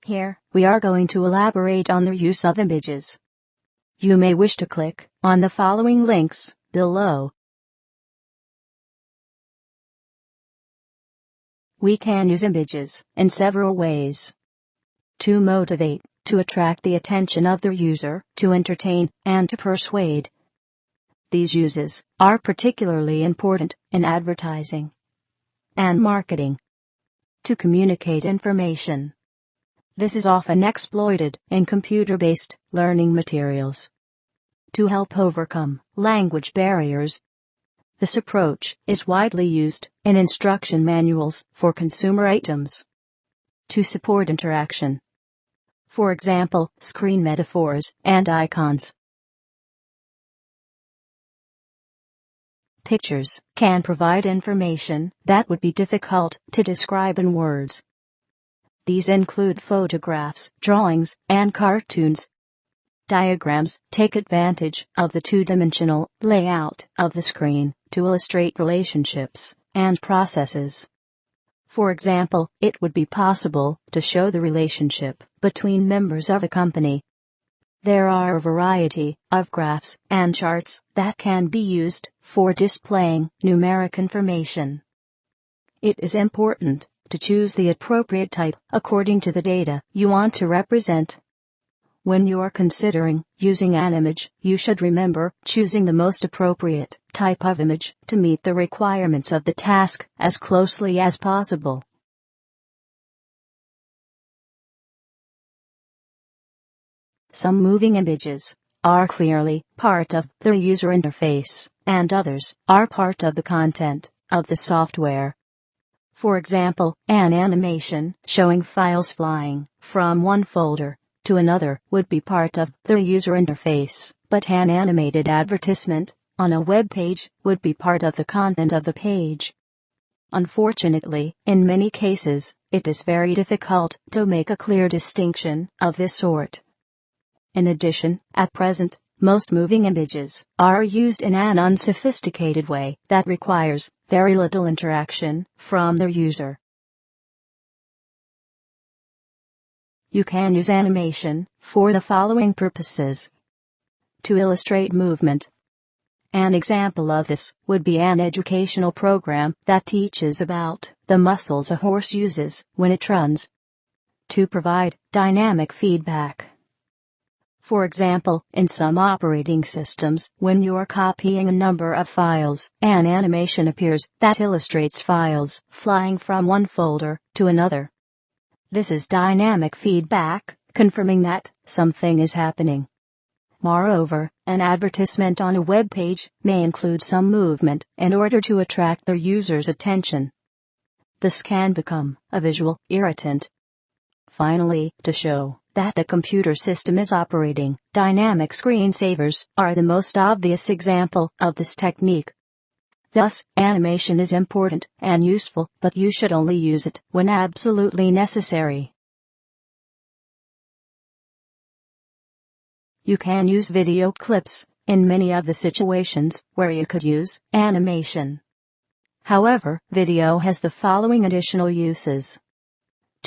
Here, we are going to elaborate on the use of images. You may wish to click on the following links below. We can use images in several ways. To motivate, to attract the attention of the user, to entertain, and to persuade. These uses are particularly important in advertising and marketing. To communicate information. This is often exploited in computer-based learning materials. To help overcome language barriers. This approach is widely used in instruction manuals for consumer items. To support interaction. For example, screen metaphors and icons. Pictures can provide information that would be difficult to describe in words. These include photographs, drawings, and cartoons. Diagrams take advantage of the two-dimensional layout of the screen to illustrate relationships and processes. For example, it would be possible to show the relationship between members of a company. There are a variety of graphs and charts that can be used for displaying numeric information. It is important to choose the appropriate type according to the data you want to represent. When you are considering using an image, you should remember choosing the most appropriate type of image to meet the requirements of the task as closely as possible. Some moving images are clearly part of the user interface, and others are part of the content of the software. For example, an animation showing files flying from one folder to another would be part of the user interface, but an animated advertisement on a web page would be part of the content of the page. Unfortunately, in many cases, it is very difficult to make a clear distinction of this sort. In addition, at present, most moving images are used in an unsophisticated way that requires very little interaction from the user. You can use animation for the following purposes. To illustrate movement. An example of this would be an educational program that teaches about the muscles a horse uses when it runs. To provide dynamic feedback. For example, in some operating systems, when you are copying a number of files, an animation appears that illustrates files flying from one folder to another. This is dynamic feedback, confirming that something is happening. Moreover, an advertisement on a web page may include some movement in order to attract the user's attention. This can become a visual irritant. Finally, to show that the computer system is operating, dynamic screensavers are the most obvious example of this technique. Thus, animation is important and useful, but you should only use it when absolutely necessary. You can use video clips in many of the situations where you could use animation. However, video has the following additional uses.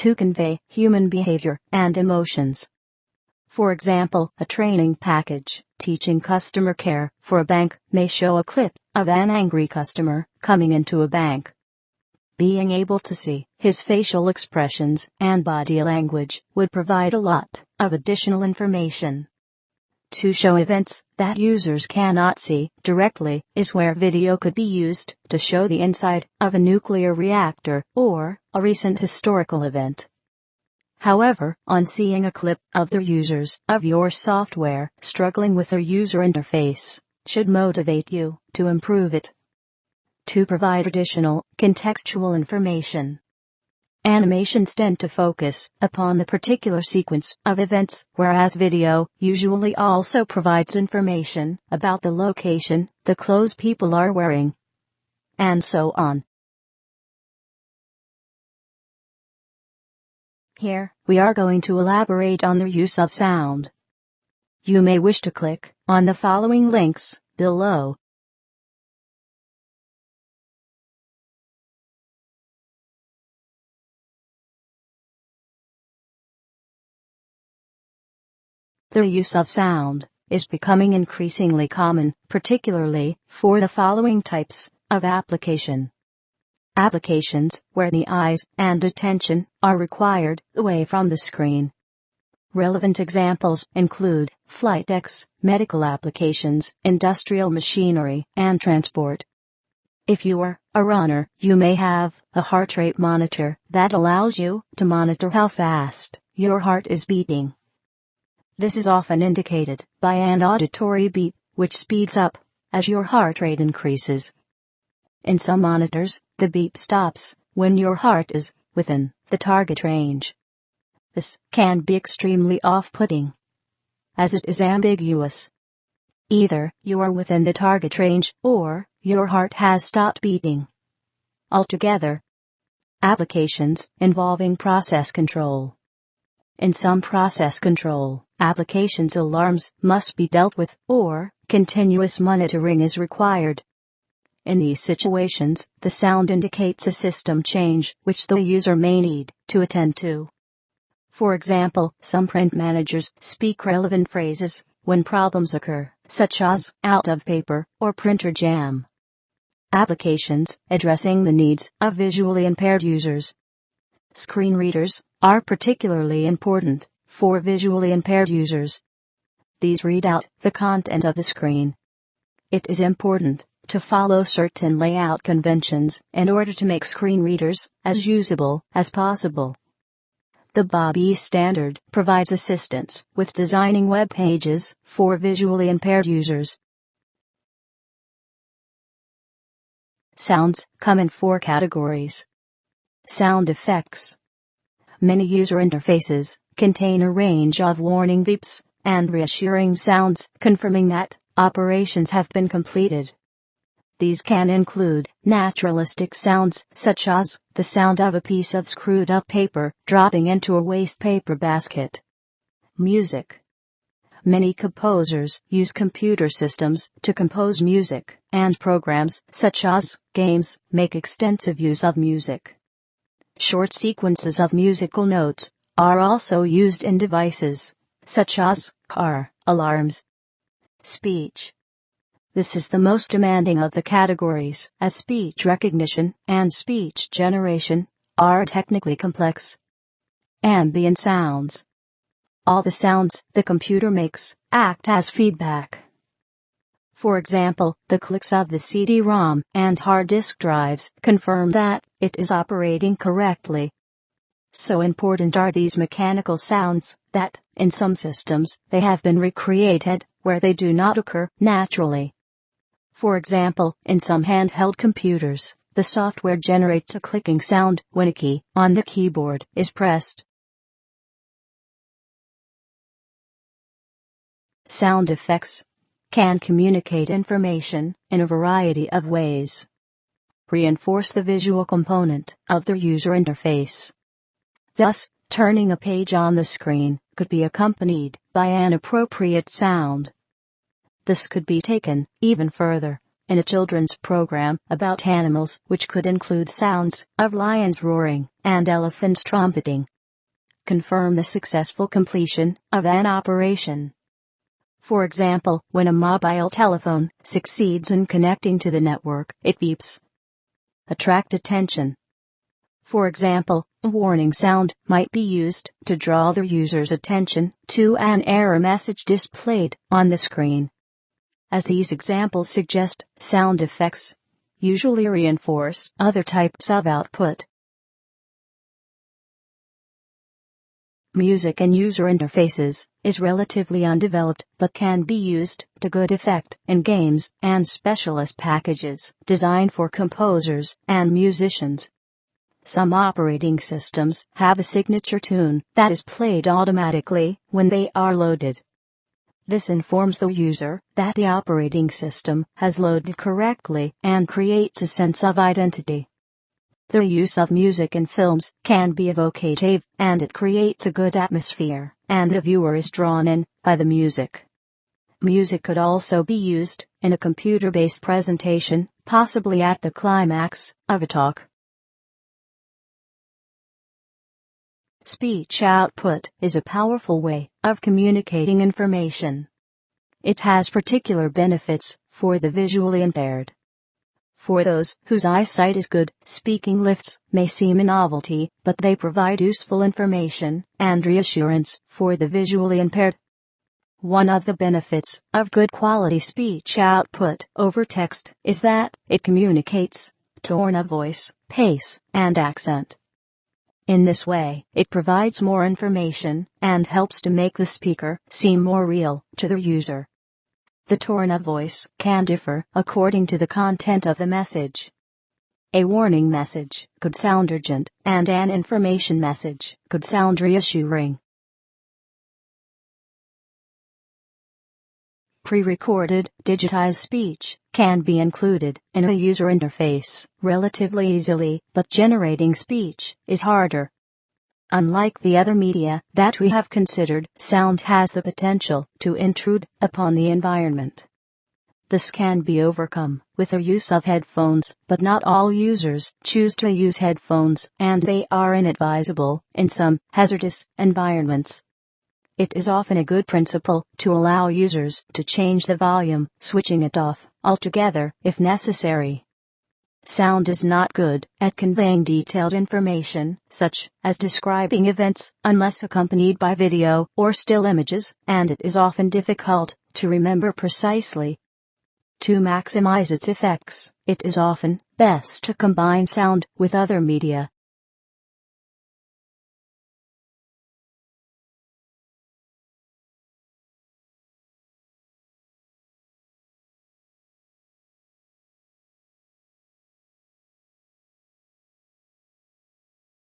To convey human behavior and emotions. For example, a training package teaching customer care for a bank may show a clip of an angry customer coming into a bank. Being able to see his facial expressions and body language would provide a lot of additional information. To show events that users cannot see directly is where video could be used to show the inside of a nuclear reactor or a recent historical event. However, on seeing a clip of the users of your software struggling with their user interface should motivate you to improve it. To provide additional contextual information. Animations tend to focus upon the particular sequence of events, whereas video usually also provides information about the location, the clothes people are wearing, and so on. Here, we are going to elaborate on the use of sound. You may wish to click on the following links below. The use of sound is becoming increasingly common, particularly for the following types of application. Applications where the eyes and attention are required away from the screen. Relevant examples include flight decks, medical applications, industrial machinery, and transport. If you are a runner, you may have a heart rate monitor that allows you to monitor how fast your heart is beating. This is often indicated by an auditory beep, which speeds up as your heart rate increases. In some monitors, the beep stops when your heart is within the target range. This can be extremely off-putting, as it is ambiguous. Either you are within the target range or your heart has stopped beating altogether. Applications involving process control. In some process control applications, alarms must be dealt with or continuous monitoring is required. In these situations, the sound indicates a system change which the user may need to attend to. For example, some print managers speak relevant phrases when problems occur, such as out of paper or printer jam. Applications addressing the needs of visually impaired users. Screen readers are particularly important for visually impaired users. These read out the content of the screen. It is important to follow certain layout conventions in order to make screen readers as usable as possible. The BOBY standard provides assistance with designing web pages for visually impaired users. Sounds come in 4 categories. Sound effects. Many user interfaces contain a range of warning beeps and reassuring sounds confirming that operations have been completed. These can include naturalistic sounds such as the sound of a piece of screwed up paper dropping into a waste paper basket. Music. Many composers use computer systems to compose music, and programs such as games make extensive use of music. Short sequences of musical notes are also used in devices such as car alarms. Speech. This is the most demanding of the categories, as speech recognition and speech generation are technically complex. Ambient sounds. All the sounds the computer makes act as feedback. For example, the clicks of the CD-ROM and hard disk drives confirm that it is operating correctly. So important are these mechanical sounds that, in some systems, they have been recreated where they do not occur naturally. For example, in some handheld computers, the software generates a clicking sound when a key on the keyboard is pressed. Sound effects can communicate information in a variety of ways. Reinforce the visual component of the user interface. Thus, turning a page on the screen could be accompanied by an appropriate sound. This could be taken even further in a children's program about animals, which could include sounds of lions roaring and elephants trumpeting. Confirm the successful completion of an operation. For example, when a mobile telephone succeeds in connecting to the network, it beeps. Attract attention. For example, a warning sound might be used to draw the user's attention to an error message displayed on the screen. As these examples suggest, sound effects usually reinforce other types of output. Music in user interfaces is relatively undeveloped but can be used to good effect in games and specialist packages designed for composers and musicians. Some operating systems have a signature tune that is played automatically when they are loaded. This informs the user that the operating system has loaded correctly and creates a sense of identity. The use of music in films can be evocative, and it creates a good atmosphere, and the viewer is drawn in by the music. Music could also be used in a computer-based presentation, possibly at the climax of a talk. speech output is a powerful way of communicating information. It has particular benefits for the visually impaired. For those whose eyesight is good, speaking lifts may seem a novelty, but they provide useful information and reassurance for the visually impaired. One of the benefits of good quality speech output over text is that it communicates tone of voice, pace, and accent. In this way, it provides more information and helps to make the speaker seem more real to the user. The tone of voice can differ according to the content of the message. A warning message could sound urgent, and an information message could sound reassuring. Pre-recorded, digitized speech can be included in a user interface relatively easily, but generating speech is harder. Unlike the other media that we have considered, sound has the potential to intrude upon the environment. This can be overcome with the use of headphones, but not all users choose to use headphones, and they are inadvisable in some hazardous environments. It is often a good principle to allow users to change the volume, switching it off altogether if necessary. Sound is not good at conveying detailed information, such as describing events, unless accompanied by video or still images, and it is often difficult to remember precisely. To maximize its effects, it is often best to combine sound with other media.